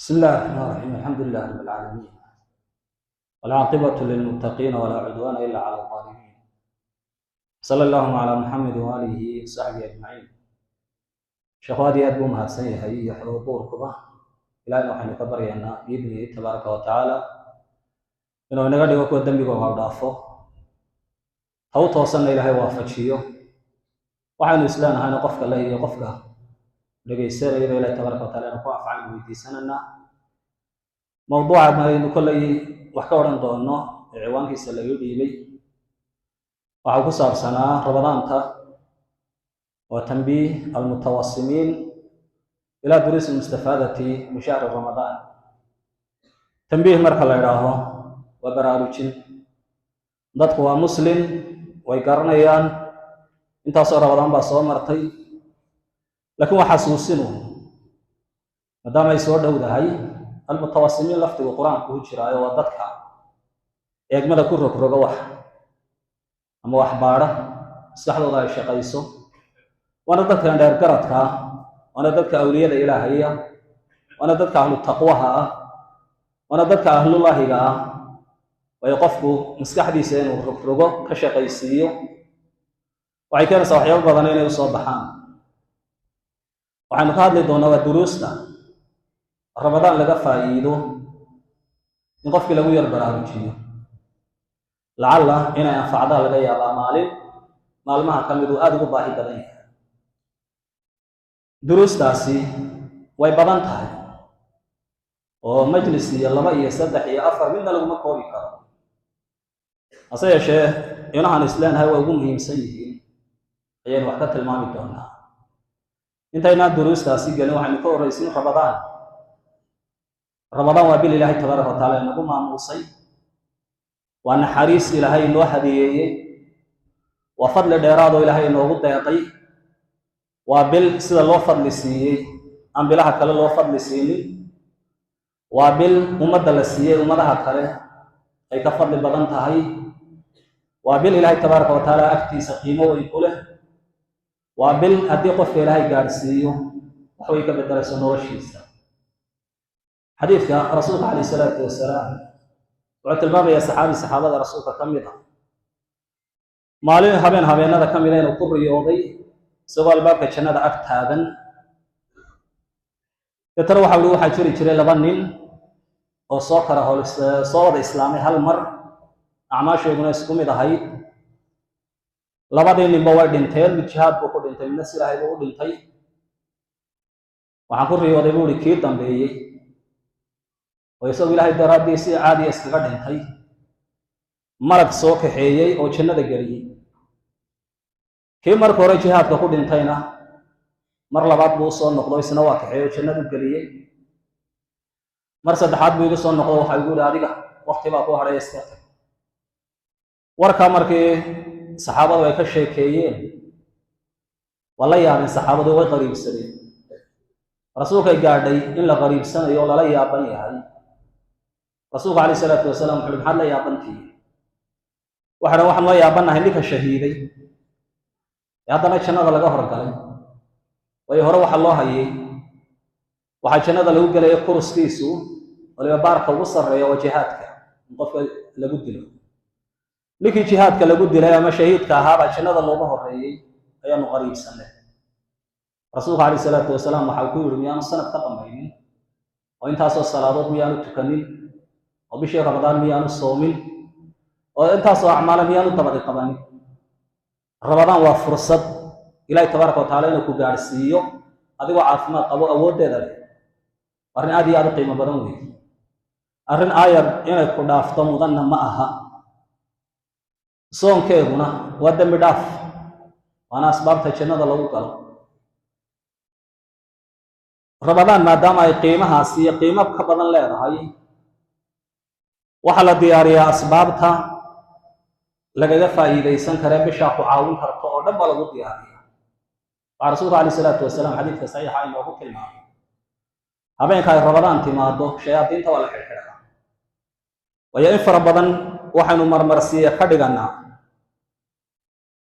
بسم الله الرحمن الرحيم الحمد لله رب العالمين والعاقبة للمتقين ولا عدوان إلا على الظالمين صلى الله على محمد وآله وصحبه أجمعين شهوادي أدبو مهدسني هي يحضر دور كبه إلى أن نحن كبرينا بإذنه تبارك وتعالى إنه نقدر يكون الدنبي وهو ضعفه أو توصلنا إلى هاي وافتشيه وحين الإسلام هاي نقفك الله يقفك لقي السير إلى تبارك وتعالى نقف عن ويدي سننا موضوع ما يقول لي وحكورن دونه عوان كيس اللي يدي لي وعو كسر سنة رمضان تا وتنبيه المتوسمين إلى دروس المستفادة من شهر رمضان تنبيه مرحلة إلهه وبرارجين ضدقوا مسلم ويقرنيان انت صار رمضان بصوم مرتي لكن وحسوسينه ما دام يسوع داود هاي المتوسمين لفتوا القرآن كوجرا وضدك يجمد كره كره واح أما واح بارة استحضر ذا الشقيسو وأنا ضدك عند القرطك وأنا ضدك أولياء الإلهية وأنا ضدك أهل التقواها وأنا ضدك أهل الله جا ويقفوا مسك حديثين وكره كشقيسيو وعكان صحيح بدنين يصبحان waxaanu ka hadli doonaa waa duruusta ramadaan laga faa'iido in qofkii lagu yar baraarujiyo lacalla inay anfacda laga yaabaa maalmaha ka mid uu aad ugu baahi badan yahay duruustaasi way badan tahay oo majlis iyo 2 iyo 3 iyo 4 midna laguma koobi karo hase yeeshee inahan islaanahay way ugu muhiimsan yihiin ayaan wax ka tilmaami doonaa انتهينا دروس تاسي قالوا عن كور رئيسين رمضان وابل الله تبارك وتعالى نقوم مع موصي وأن حريص إلى هاي الواحد وفضل ديراد إلى هاي الوغد يقي وابل سيد الله فضل سيئي أم بلها كلا الله فضل سيئي وابل ممد لسيئي ومدها كلا أي كفضل بدن تهي وابل الله تبارك وتعالى أكتي سقيمه ويقوله وابل هدي قف إلهي قارسيو وحويك بدرس نورشيسا حديث رسولك عليه الصلاة والسلام وعد الباب يا صحابة رسولك كميدا مالين هبين هذا كميدين وكبر يوضي سوى الباب كشنا ذا أكت هذا يتروح حولو حجري جري لبنين وصاكره صوت إسلامي هالمر أعماش يقولون اسكمي ذا هاي labadii nin ba way dhinteen mid jihaad buu ku dhintay midna silaahay buu u dhintay waxaan ku riyooday buu kii dambeeyay oo isagoo ilaahay daraadiisii caadi iskaga dhintay marag soo kaxeeyay oo jannada galiyay kii marka hore jihaadka ku dhintayna mar labaad buu soo noqdo isna waa kaxeeyay oo jannada galiyay mar saddexaad buu igu soo noqdo waxa uu yiri adiga waqti baa ku haray iska warka markii saxaabadu ay ka sheekeeyeen wala yaabin saxaabadu way qariibsadeen rasuulka gaadhay in la qariibsanayo la yaaban yahay rasuulka kaleey salaatu wasalaam wuxuu maxaa la yaabantii waxaan la yaabanahay ninka shahiiday haddana jannada laga horgalay way hore waxa loo hayay waxa jannada lagu galay kurskiisu waliba baarka ugu sareeyo wajihaadka qofka lagu dilo لكن جهاد كلا قد لا ما شهيد كهذا شنو الله هريي أيام قريب سنة رسول عليه الصلاة والسلام محاكور ميان السنة تقمين وإن تاسو الصلاة ميان تكنين وبشير رمضان ميان الصومين وإن تاسو أعمال ميان تبدي قباني رمضان وفرصة إلهي تبارك وتعالى إنك جالسيو هذا وعافمات أبو أود ذلك أرن هذه قيمة بدنوي أرن آية إنك كنا أفتم ظن معها صوم كيغنا ودم بداف وانا اسباب تجنده لو قال رمضان ما دام اي قيمه سي قيمه كبدن لهدهي waxa la diyaariyaa asbaabta lagaga faa'iideysan kara bisha ku caawin karto oo dhan lagu diyaariyaa rasuulka kaleey salaatu wasalaam xadiidka saxiixa ah inoo ku tilmaamay habeenka ramadan timaado shayaadiinta wala xirxiraa way in fara badan waxaanu marmarsiye ka dhiganaa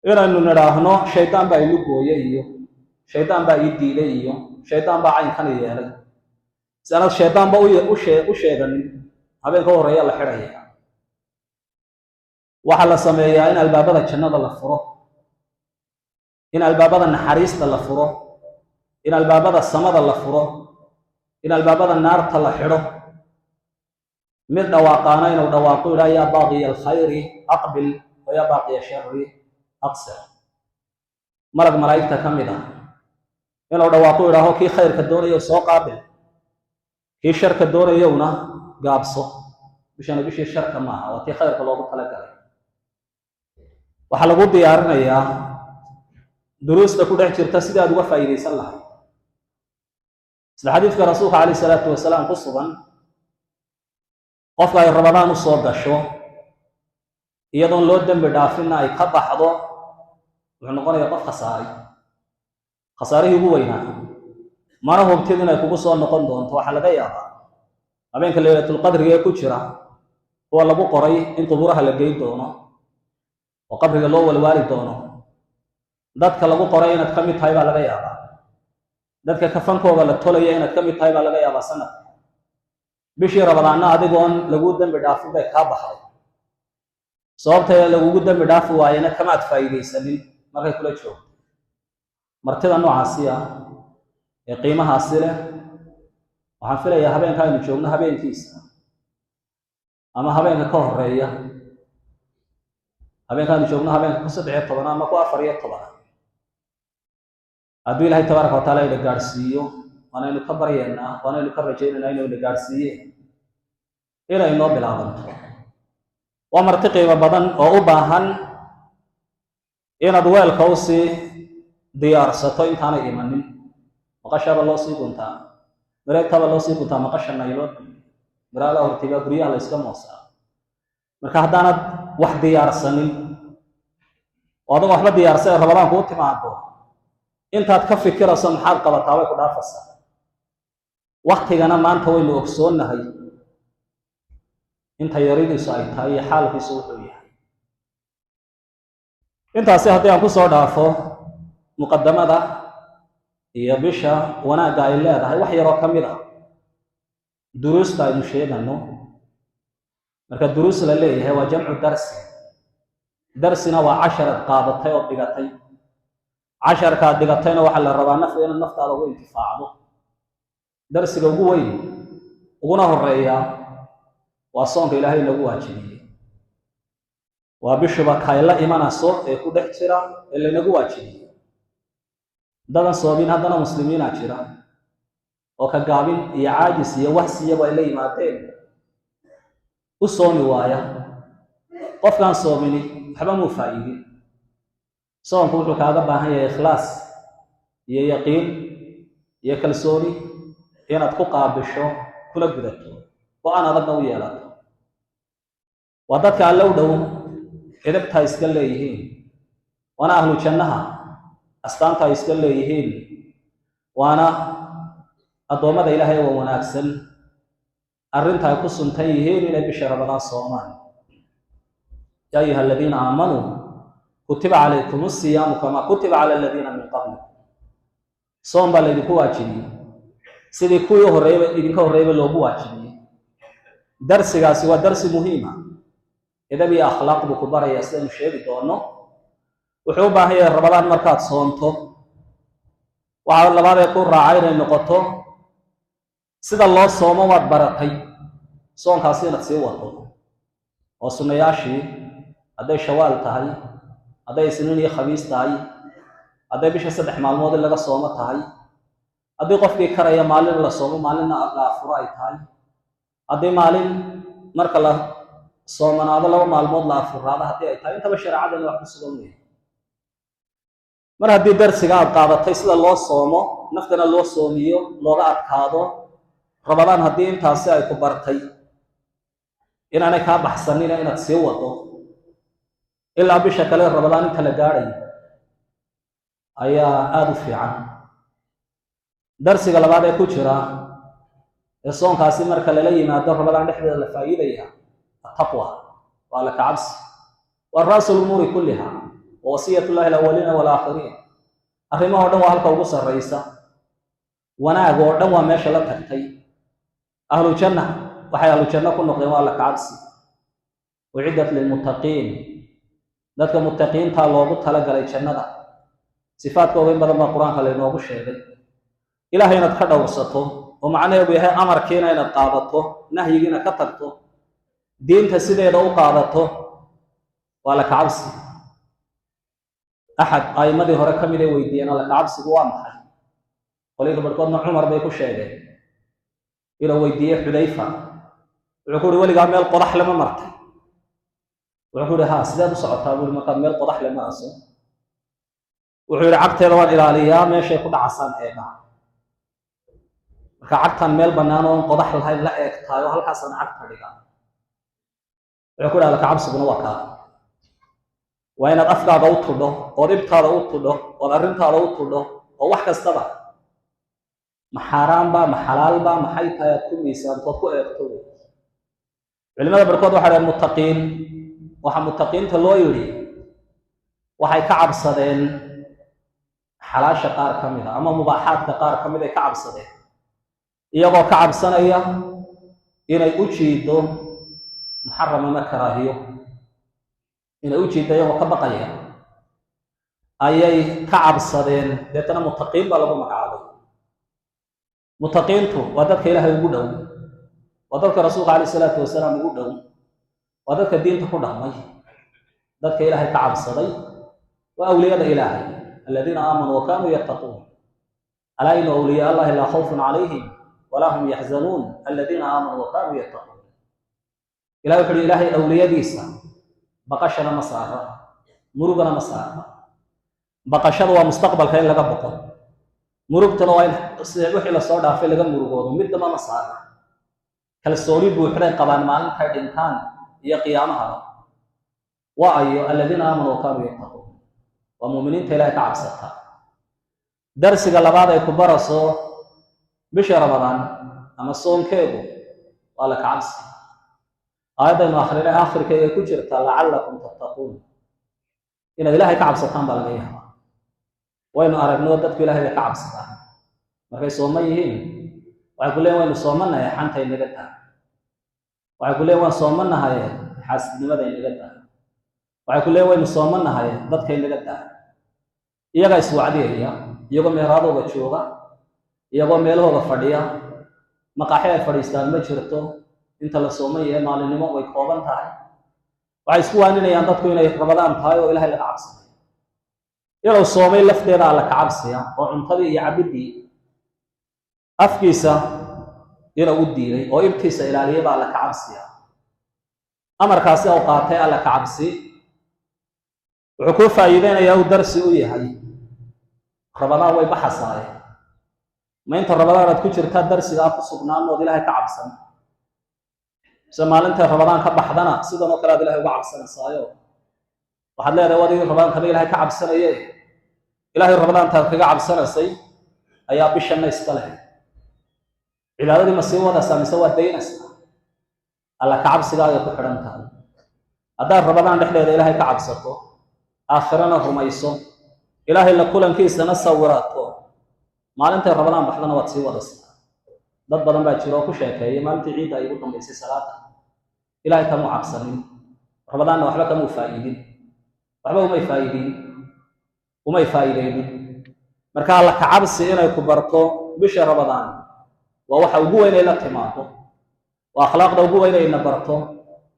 inaynu niraahno shaydaan baa ilu gooyay iyo shaydaan baa ii diiday iyo shaydaan baa caynkan yeelay سأنا الشيطان بقى وشيغن هبين كو هريا لا خيريا waxa la sameeyaa in albaabada jannada la furo in albaabada naxariista la furo in albaabada samada la furo in albaabada naarta la xiro mid dhawaaqaana inuu dhawaaqo ilaa yaa baaqiya alkhayri aqbil wa yaa baaqiya sharri aqsir malag malaa'igta ka mid ah inuu dhawaaqo ilaaho kii khayrka doonayo soo qaabil kii sharka doonayowna gaabso bishii sharka maaha waa tii khayrka loogu talagalay waxaa lagu diyaarinayaa duruusta ku dhex jirta sidii aad uga faa'iidaysan lahayd sida xadiidka rasuulka calayhi salaatu wasalaam ku sugan qofka ay rabadaan u soo gasho iyadoon loo dembi dhaafinna ay ka baxdo wuxuu noqonayaa qof khasaarihii ugu weynaa mana hubtid inay kugu soo noqon doonto waxaa laga yaabaa habeenka laylatulqadriga ee ku jira kuwa lagu qoray in quburaha la geyn doono oo qabriga loo walwaali doono dadka lagu qoray inaad ka mid tahay baa laga yaabaa dadka kafankooga la tolaya inaad ka mid tahay baa laga yaabaa sanadka bishii rabadaanna adigoon lagu dembi dhaafin bay kaa baxday sababta lagugu dembi dhaafi waayena kamaad faa'iidaysanin markay kula joogto martida noocaasi ah ee qiimahaasi leh waxaan filayaa habeenka aynu joogno habeenkiisa ama habeenka ka horeeya habeenkaanu joogno habeenka ku 13 ama ku 14 hadduu ilaahay tabaaraka wa taala ina gaarsiiyo waanaynu ka baryeennaa waanaynu ka rajaynaynaa inuu ina gaarsiiye inay noo bilaabanto waa marti qiimo badan oo u baahan inaad weelka u sii diyaarsato intaanay imanin maqashaba loo sii guntaa mareegtaba loo sii guntaa maqasha naylood miraada hortiga guryaha la iska moosaa marka haddaanad wax diyaarsanin oo adoo waxba diyaarsan rabadaan kuu timaado intaad ka fikirayso maxaad qabataa way ku dhaafaysaa waqtigana maanta waynu ogsoonnahay inta yaridiisu ay tahay iyo xaalkiisu wuxuu yahay intaasi haddii aan ku soo dhaafo muqaddamada iyo bisha wanaagga ay leedahay wax yaroo ka mid ah duruusta aynu sheegano marka duruus la leeyahay waa jamcu darsina waa 10 qaadatay oo dhigatay 10 ka dhigatayna waxa la rabaa naftaada ugu intifaacdo darsiga ugu weyn uguna horeeya waa soonka ilaahay nagu waajibiyay waa bishuba kayla imanayso ee ku dhex jira ee lanagu waajibiyay dadan soomin haddana muslimiina jira oo ka gaabin iyo caajis iyo waxsiyaba ay la yimaadeen u soomi waaya qofkaan soomini waxba muu faa'iidin soonku wuxuu kaaga baahan yahay ikhlaas iyo yaqiin iyo kalsooni inaad ku qaabisho kula gudato oo aan adagna u yeelato waa dadka alla u dhow edabta iska leeyihiin waana ahlu jannaha astaanta iska leeyihiin waana addoommada ilaahay oo wanaagsan arrinta ay ku suntan yihiin inay bisha rabadaan soomaan yaa ayuha aladiina aamanuu kutiba calaykum asiyaamu kamaa kutiba cala aladiina min qablikum soom baa laydinku waajibiyey sidii kuwii horreeyba idinka horreeyba loogu waajibiyey darsigaasi waa darsi muhiima edab iyo akhlaaq buu ku barayaa sidaynu sheegi doono wuxuu u baahan yahay rabadaan markaad soonto waxaa labaadee ku raacay inay noqoto sida loo soomo waad baratay soonkaasi inaad sii wado oo sunnayaashii hadday shawaal tahay hadday isniin iyo khamiis tahay hadday bisha 3 maalmood laga soomo tahay haddii qofkii karaya maalin la soomo maalinna la afuro ay tahay haddii maalin marka la soomanaado 2 maalmood la afuraado haddii ay tahay intaba shareecadana wax ku sugan weeye mar haddii darsiga aad qaadatay sida loo soomo naftana loo soomiyo looga adkaado rabadaan haddii intaasi ay ku bartay inaanay kaa baxsanina inaad sii wado ilaa bisha kale rabadaan inta la gaadhay ayaa aada u fiican darsiga labaad ee ku jira ee soonkaasi marka lala yimaado rabadaan dhexdeeda la faa'iidaya ataqwa waa la kacabsi waa raasul umuuri kulliha wa wasiyatullahi alawwaliina walaaakhiriin arrimahoo dhan waa halka ugu sarraysa wanaag oo dhan waa meesha la tagtay أهل الجنة وحي أهل الجنة كل نقدم الله كعبسي وعدت للمتقين ذاتك المتقين تالله تلقى للجنة صفات كوين بدل ما القرآن قال إنه بشيء إلهي نتخدى وسطه ومعنى يبيه أمر كينا ينقاضته نهي كينا كتبته دين تسيدي يدعو قاضته ولا كعبسي أحد أيمدي هركم إليه ويدينا لك عبسي وامحي قليل بركضنا عمر بيكو شيء إلى ويديه حذيفة ويقول ولي قام ميل قضح لما مرتي ويقول ها سيداد صعدها أقول ما قام ميل قضح لما أصل ويقول عقت يلوان إلى الأيام ماشي يكون عصان إيقا عقتها ميل بنانو قضح لها لا إيقتها وهل حسن عقتها لك ويقول لك عبس بن وكا وين الأفقى دوتو له وربتها دوتو له ورنتها دوتو له ووحكا استبع محرام با محلال با محيطا يكون ميسان تطوء يكتوه علماء بركود وحد المتقين وحد متقين تلو يري وحي كعب صدين حلاشة قار كميدة أما مباحات قار كميدة كعب صدين يبقى كعب صنية إنه يؤجيدو محرم مكراهيو إنه يؤجيدو يبقى كبقية أي كعب صدين لأتنا متقين بلغو مكعبه متقينتو ودك إلهي يقولون ودك رسول عليه الصلاة والسلام يقولون ودك الدين تقول مي ودك إلهي كعب صدي وأولياء إلهي الذين آمنوا وكانوا يتقون ألا إن أولياء الله لا خوف عليهم ولا هم يحزنون الذين آمنوا وكانوا يتقون إلهي يقول إلهي أولياء ديسا بقشنا مسارة مرغنا مسارة بقشنا ومستقبل خير لك بقول مرugtana waa in wixii la soo dhaafay laga murugoodo midnaba ma saara kalsooni buuxday qabaan maalinta dhintaan iyo qiyaamaha waa ayo alladina aamanu wa kaanu yattaqun wa mu'miniinta ilaahay ka cabsata darsiga labaad ay ku baraso bisha ramadaan ama soonkeedu waa la cabsi aayadda aakhirka ay ku jirta la'allakum tattaqun ina ilaahay ka cabsataan baa laga yaabaa وين أرجنوا ضد كل هذا كعب صدق مركي صوميين ويقول لهم وين صومنا يا حنت ينقطع ويقول لهم وين صومنا هاي حاسد ماذا ينقطع ويقول لهم وين صومنا هاي ضد كي ينقطع يجا يسوع عليه يجا مهرادو بتشوفه يجا ميلو بفرديا مقاحة فريستان بشرته أنت لصومية مال النمو ويقوبان تاعي ويسوع أننا ينضد كوينا رمضان تاعي وإلهي لكعب صدق يلو صومي لفتيرا على كعبسيا وعنطبي يعبدي أفكيسا يلو وديني وإبتيسا إلى ريبا على كعبسيا أمر كاسي أوقاتي على كعبسي وعكوفا يبين يو درسي ويهي رمضان ويبحثاي ما انت رمضان تكوشر كدرسي لا تصبنان ودي لها كعبسا سمال انت رمضان كبحضنا سيدا نقرا دي لها وعبسا صايو waxaad leedahay wadiga rabaan kale ilaahay ka cabsanayay ilaahay rabaan taad kaga cabsanaysay ayaa bishan iska leh ilaadii ma sii wada saamisa waa deynaysa alla ka cabsigaaga ku xiran tahay hadaa rabaan dhexdeeda ilaahay ka cabsato aakhirana rumayso ilaahay la kulankiisana sawiraato maalinta rabaan baxdana waad sii wadaysaa dad badan baa jiro ku sheekeeyay maalintii ciid ay ugu dambeysay salaada ilaahay kama cabsanin rabaan waxba kama faa'iidin waxba uma faa'iideen marka alla ka cabsi inay ku barto bisha ramadaan waa waxa ugu weyn ee la timaado waa akhlaaqda ugu weyn ee na barto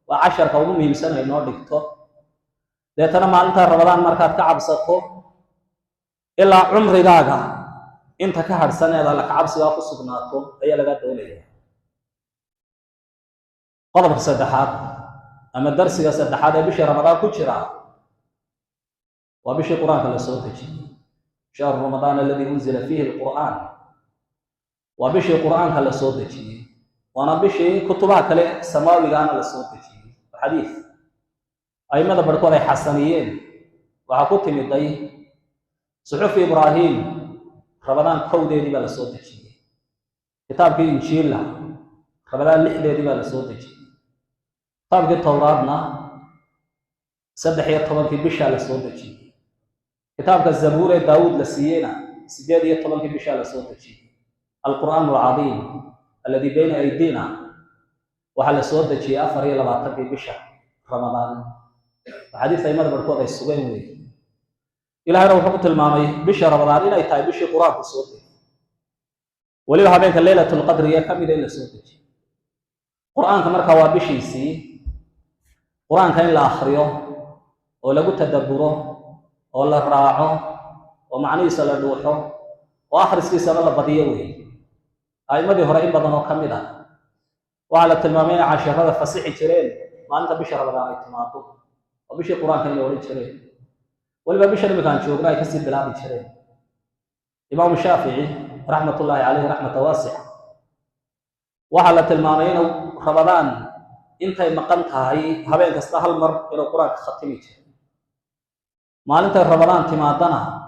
waa casharka ugu muhiimsan ee noo dhigto deetana maalinta ramadaan markaad ka cabsato ilaa cumrigaaga inta ka harsaneed alla ka cabsiga ku sugnaato ayaa laga doonayaa qodobka saddexaad ama darsiga saddexaad ee bisha ramadaan ku jira وبشي القرآن كلا سوتجي شهر رمضان الذي أنزل فيه القرآن وبشي القرآن كلا سوتجي وأنا بشي كتبها كلا سماوي كان كلا سوتجي حديث أي ماذا بركوا حسنيين وعقوت من ضي صحف إبراهيم رمضان كودي دي كلا سوتجي كتاب في إنجيل رمضان لحدة دي كلا سوتجي كتاب في التوراة سبح يطلب في بشا لسوتجي كتابك الزبور داود لسينا سجاد يطلب في بشا لسوتجي القرآن العظيم الذي بين أيدينا وحل سود جي أفر يلا بعتقي بشر رمضان حديث أيمن بركوت السوين وي إلى هذا وحكت المامي بشر رمضان إلى يتاي بشر قرآن السود ولي هبينك ليلة القدر يا كم إلى سود قرآن كمر كوا بشي سي قرآن كان لا آخره ولا قلت تدبره ولا راعه ومعني سلدوحه وآخر سيسر الله بديوي أي مدي هرائم بدنه كمدا وعلى التلمامين عشرة هذا فصيح جرين ما أنت بشر رمضان اجتماعه وبشر قرآن كان يوري جرين والبا بشر مكان شوق لا يكسب بلاد جرين إمام الشافعي رحمة الله عليه رحمة واسعة وعلى التلمامين رمضان انت مقامتها هي هبين كستاهل مر إلى القرآن ختمي جرين ما أنت رمضان تمادنا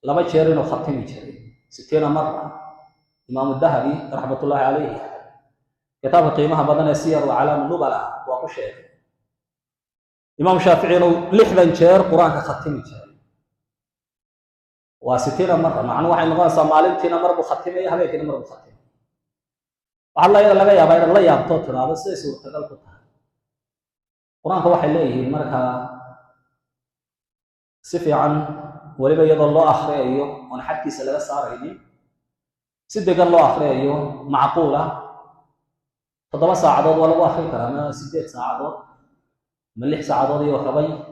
لما جرين وختمي جرين 60 مرة إمام الذهبي رحمة الله عليه كتاب قيمها بدن سير وعلام النبلاء وقشير إمام الشافعي لحدا جير قرآن ختمي جير و60 مرة مع أنه واحد نقول سامالين تينا مرة بختمي هذا كنا مرة بختمي الله يلا يا باير الله يابطوت هذا سيسور تقلقتها قرآن هو حليه مركها سفي عن ولبا يضل الله آخر أيوه ونحكي سلسة صار هيني سيدك الله آخر أيوه معقولة 7 ساعات ولا واخر كلام 6 ساعات من 6 ساعات وخبي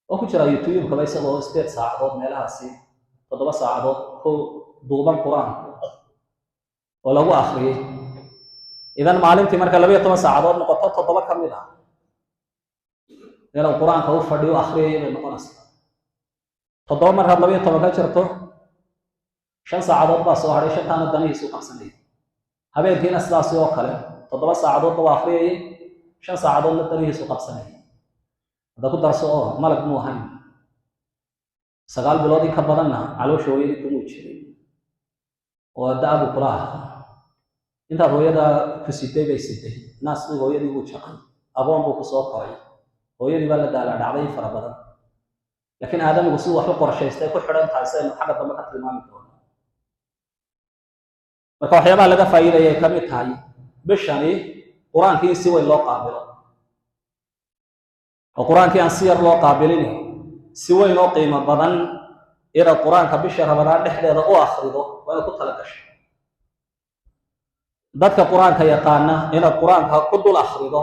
وكجرا يوتيوب كبي سبو 6 ساعات meelahaasi 7 saacadood oo duuban quraan oo lagu akhriyo idan maalintii marka 12 saacadood noqoto 7 kamid ah inuu quraanka u fadhiyo akhriyo inuu noqonayo 7 mar 12 ka jirto 5 saacadood baa soo haray shaqana danihiisu qabsanay habeenkiina sidaas oo kale 7 saacadood waa akhriyay 5 saacadood la danihiisu qabsanay hada ku darso oo malag muu ahayn 9 bilood ka badanna caloosha hooyadii ku jiray oo daabu quraah inta hooyada ku sitay bay sitay naas hooyadii uu jaqay aboon buu ku soo qoray hooyadii baa la daala dhacday fara badan laakiin aadamigu si wax u qorshaystay ku xidhan tahay saynu xagga dambe ka tilmaami doono marka waxyaabaha laga faa'iideeyay ka mid tahay bishani quraankii si weyn loo qaabilo oo quraankii aan si yar loo qaabilin si weyn oo qiimo badan ila quraanka bisha Ramadaan dhexdeeda oo akhrido waa ku tala gashay dadka quraanka yaqaana ina quraanka ku dul akhrido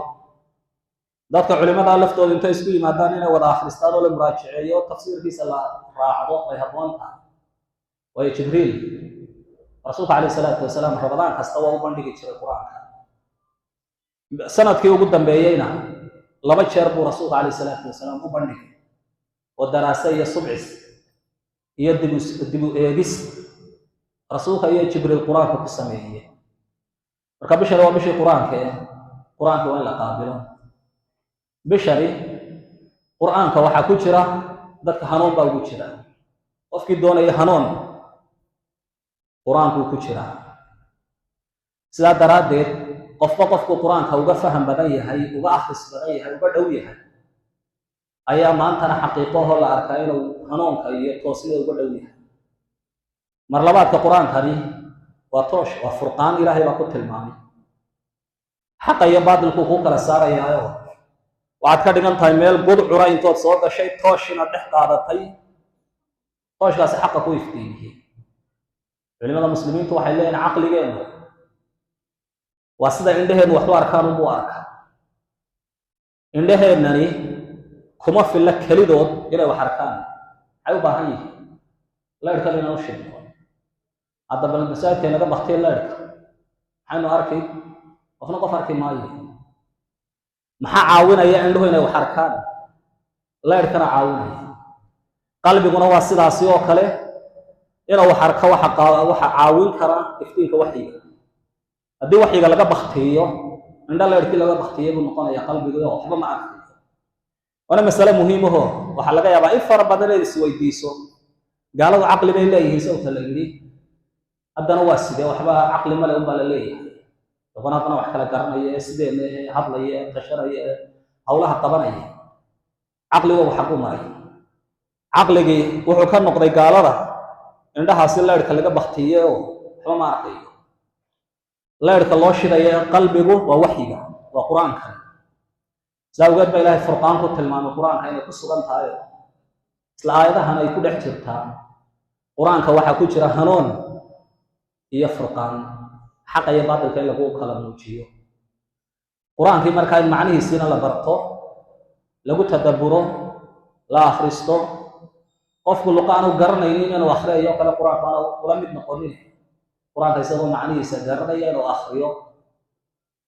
dadka culimada laftooda inta isku yimaadaan inay wada akhristaan oo la muraajaceeyo tafsiirkiisa la raacdo ay haboonta way jibriil rasuulka عليه الصلاة والسلام Ramadaan kasta waa u bandhigi jiray quraanka sanadkii ugu dambeeyayna 2 jeer buu rasuulka عليه الصلاة والسلام u bandhigay oo daraasay iyo subcis iyo dibu eegis rasuulka iyo jibriil quraanka ku sameeyay marka bishara waa bishii quraanka waa la qaabilo bishari quraanka waxa ku jira dadka hanuun baa ugu jira qofkii doonaya hanuun quraanku ku jira sida daraadeed qofku quraanka uga faham badan yahay uga akhris badan yahay uga dhow yahay ayaa maantana xaqiiqo la arkay inuu hanuunka iyo toosnida uga dhow yahay mar labaadka quraankani waa toosh waa furqaan ilaahay baa ku tilmaamay xaqa iyo baadilku ku kala saarayaayo waxaad ka dhigan tahay meel budcura intood soo gashay tooshina dhex qaadatay tooshkaasi xaqa ku iftiimiyay culimada muslimiintu waxay leeyihiin aqligeenu waa sida indhaheenu wax u arkaan u arka indhaheennani kuma filla kalidood inay wax arkaan ay u baahan yihiin leerka inuu sheego hadda bal masaajidka laga baqtay leerka waxaanu arkay qofna qof arki maayo maxaa caawinaya indhuhu inay wax arkaan leerkana caawinaya qalbiguna waa sidaasi oo kale inuu wax arko waxa caawin kara iftiinka waxiga haddii waxiga laga baqtiyo indha leerkii laga baqtiyo buu noqonaya qalbiga waxba ma arko wana mas'ala muhiim ah waxa laga yaabaa in fara badan ay isweydiiso gaaladu aqli bay leeyihiin sababta la yiri haddana waa sidee waxba aqli ma leh baa la leeyahay doqonadana wax kala garanaya sidee hadlaya tasharaya hawlaha qabanaya aqliga waxa ku maray aqligi wuxuu ka noqday gaalada indhaha si leerka laga baqtiyo waxba ma arkayo leerka loo shidayo qalbigu waa waxyiga waa quraanka saawgeed ba ilaahay furqaan ku tilmaamay quraanka inay ku sugan tahay isla aayadahan ay ku dhex jirtaa quraanka waxa ku jira hanuun iyo furqaan xaq iyo baadilka in lagu kala muujiyo quraanka marka macnihiisina la barto lagu tadabburo la akhristo qofku luqaan u garanaynin inuu akhriyo kala quraanka wala mid noqonin quraanka isagoo macnihiisa garanaya inuu akhriyo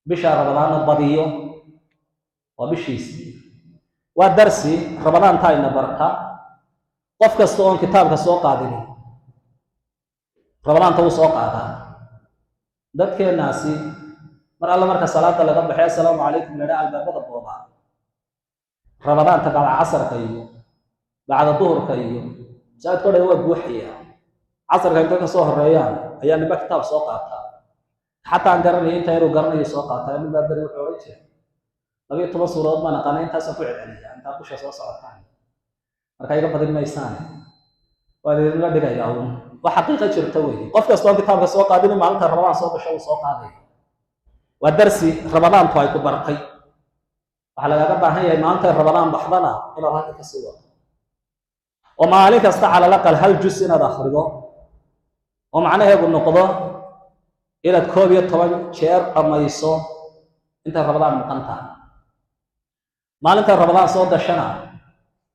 bisha ramadaan badiyo waa bishiisi waa darsi ramadaan taayna barta qof kasta oo kitaabka soo qaadin ramadaan tuu soo qaadaa dadkeenaasi mar alla marka salaada laga baxay assalaamu calaykum lana albaabada booba ramadaan ta bacda casarka iyo bacda duhurka iyo saad kale waa buuxiya casarka inta ka soo horeeyaan ayaa niba kitaab soo qaata xataa aan garanay inta yar uu garanayo soo qaata niba bari wuxuu oran jiray 12 suuradood ma naqaan intaas ku celceliya inta bisha soo socotaan marka iga badin maysaan waa la dhigayaa wax xaqiiqo jirta weey qof kasta oo kitaabka soo qaadin maalinta ramadaan soo gasho soo qaaday waa darsi ramadaan ay ku bartay waxa laga baahan yahay maalinta ramadaan baxdana inaad halka ka soo wado oo maalin kasta cala laqal hal juz inaad akhrido oo macnaheedu noqdo inaad 12 jeer dhamayso inta ramadaan maqanta maalinta ramadaan soo dashana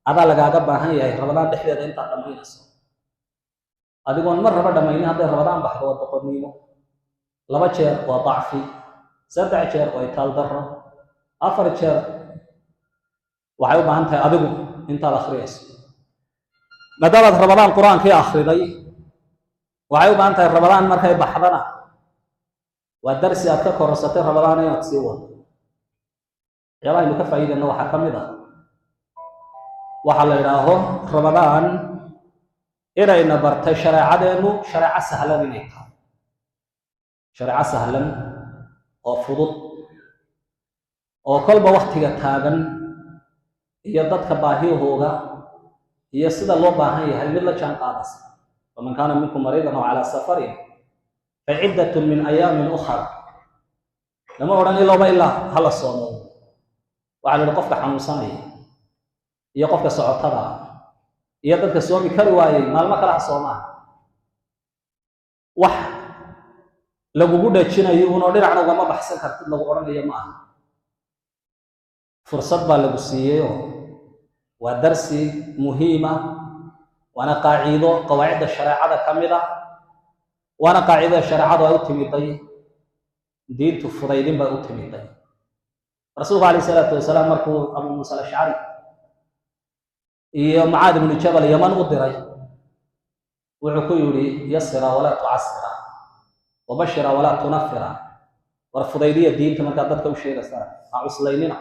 adaa lagaaga baahan yahay ramadaan dhexdeeda inta dhamaynayso adigoon mar raba dhamaynin hadday ramadaan baxdo waa doqonnimo 2 jeer waa dacfi 3 jeer waa itaal darro 4 jeer waxay u baahan tahay adigu intaad akhriyayso maadaama ramadaan quraankii akhriday waxay u baahan tahay ramadaan markay baxdana waa darsi aad ka korsatay ramadaan inaad sii wado yalla inuu ka faa'iideyno waxa kamid ah waxa la yiraahdo ramadaan inayna bartay shariicadeenu shariica sahlan inay tahay shariica sahlan oo fudud oo kolba waqtiga taagan iyo dadka baahiyahooda iyo sida loo baahan yahay mid la jaan qaadaysa waman kana minkum mariidan aw ala safarin فعدة من أيام أخرى لما أردنا إلا وإلا هلا صوموا وعلى القفك حمصاني يقفك سعطرا يدك سوامي كرواي ما المكلا صوما وح لو وجود شيء يقولون أدري عنه وما بحسن كرت لو أردنا يا ما فرصة بالبسية ودرسي مهمة وأنا قاعدة قواعد الشريعة كاملة وانا قاعده شرعه او تميدي دين تفضيلين با تميدي رسول الله عليه الصلاه والسلام مركو ابو موسى الاشعري يا معاذ بن جبل يمن ودري وحكو يري يسر ولا تعسر وبشر ولا تنفر ورفضيليه دين كما قدرت او شيء صار عسليننا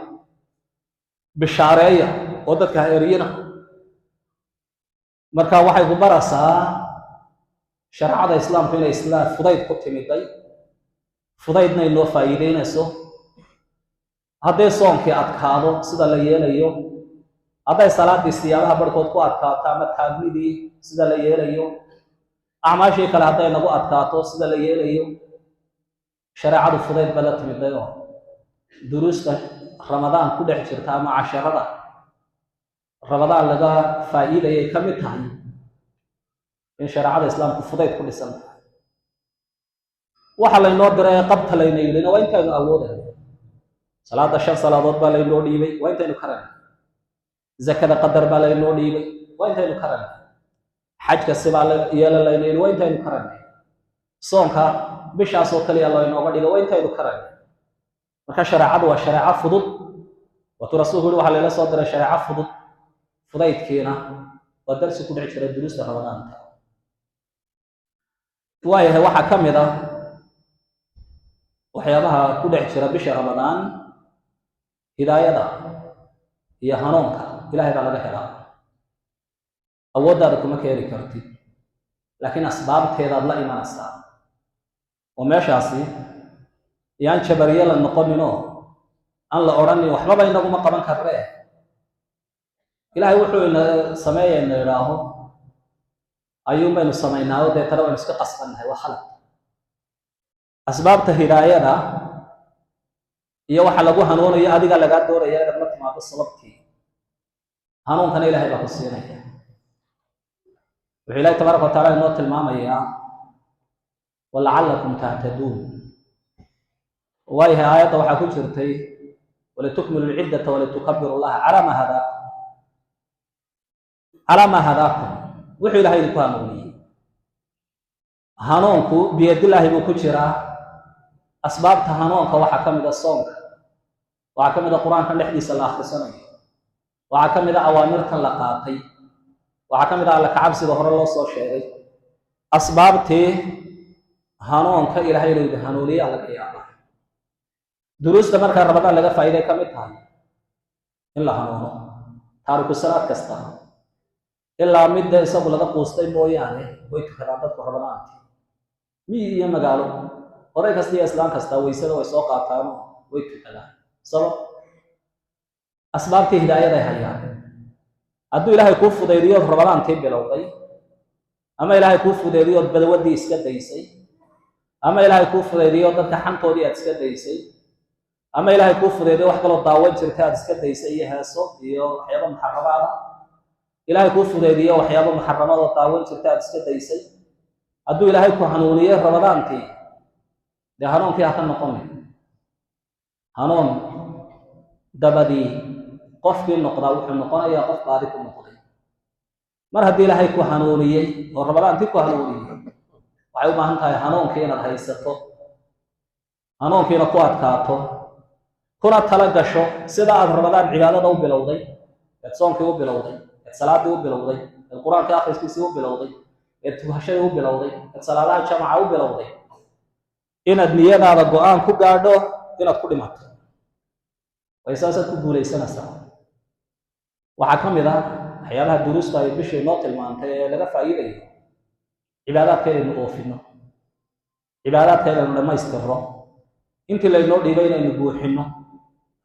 بشاريه ودك هيرينا marka waxay ku barasaa شرعة الإسلام في الإسلام فضيت كتب مدي فضيتنا إنه فايدين سو هذا صوم كي أتكاله سيدا لياليو هذا صلاة استيارة بركوت كو أتكاله تعمل تاجميدي سيدا لياليو أعمال شيء كلا هذا نبو أتكاله سيدا لياليو شرعة فضيت بلت مديو دروس رمضان كده شرتها مع شرطة رمضان لقى فايدة كم تاني إن شريعة الإسلام كفضيت كل سنة وحلا ينودر قبض ليني لنا وين كانوا أوله صلاة الشمس صلاة ضرب لين نوديبي وين كانوا كرنا زكاة قدر بالين نوديبي وين كانوا كرنا حج كسبال يلا لين وين كانوا كرنا صوم كا بيش أسوق لي الله ينوبدي وين كانوا كرنا مكان شريعة وشريعة فضل وترسوه له حلا لا صدر شريعة فضل فضيت كينا ودرس كل عشرة دروس رمضان waayahay waxa kamid ah waxyaabaha ku dhex jira bisha ramadaan hidaayada iyo hanuunka ilaahay baa laga helaa awooddaada kuma keeni kartid laakiin asbaabteeda aad la imanaysaa oo meeshaasi yaan jabariye la noqoninoo aan la odhanin waxbaba inaguma qaban karree ilaahay wuxuu ina sameeyaa ina idhaaho ayuun baynu samaynaa oo deetana waynu iska qasbannahay waa khalad أسباب هداية iyo waxa lagu hanuunayo adiga laga dooraya inaad la timaado sababtii hanuunkan Ilaahay baa ku siinaya wuxuu Ilaahay tabaaraka wa taala inoo tilmaamaya wala'allakum tahtaduun وهي آيات waxa ku jirtay walatukmilu al-'iddata walatukabbiru Allah ala ma hadakum wuxuu Ilaahay ku hanuuniyay hanuunku biyadillahi buu ku jiraa asbaabta hanuunka waxa kamid ah soonka waxa kamid ah quraanka dhexdiisa la akhrisanayo waxa kamid ah awaamirtan la qaatay waxa kamid ah alla ka cabsiga hore loo soo sheegay asbaabtii hanuunka Ilaahay leeyahay hanuuniya alla ka yaaba duruusta marka Ramadaan laga faa'iiday kamid tahay in la hanuuno taariku salaad kasta ilaa midda isagu laga qoostay mooyaane way tukadaan dadku Ramadaanti miyi iyo magaalo hore kasta iyo islaam kasta weysada way soo qaataan way tukadaan sabab asbaabtii hidaayada ay hayaan hadduu Ilaahay kuu fudaydiyo Ramadaantii bilowday ama Ilaahay kuu fudaydiyo badawadii iska daysay ama Ilaahay kuu fudaydiyo dadka xantoodii aad iska daysay ama Ilaahay kuu fudaydiyo wax kale oo daawan jirta aad iska daysay iyo heeso iyo waxyaabo muharramaad Ilaahay kuu fudaydiyo waxyaabo muharramaad oo daawan jirta aad iska daysay hadduu Ilaahay ku hanuuniyo Ramadaantii de hanuunkii ha ka noqon hanuun dabadii qofkii noqdaa wuxuu noqonayaa qof qaadi ku noqday mar haddii Ilaahay ku hanuuniyay oo Ramadaantii ku hanuuniyay waxay u baahan tahay hanuunkii inaad haysato hanuunkiina ku adkaato kuna tala gasho sida aad Ramadaan cibaadada u bilowday soonkii u bilowday salaadii u bilowday quraanka akhriskiisii u bilowday tuhashada u bilowday salaadaha jamaca u bilowday inaad niyadaada go'aan ku gaadho inaad ku dhimato way saasad ku guuleysanaysaa waxa kamid ah waxyaalaha duruusta ay bishii noo tilmaantay ee laga faa'iidayo cibaadaadkeena oofino cibaadaadkeena dhamaystirro intii laynoo dhiibay inaynu buuxino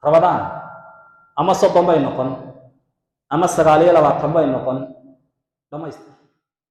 Ramadaan ama 30 bay noqon ama 29 bay noqon dhamaystir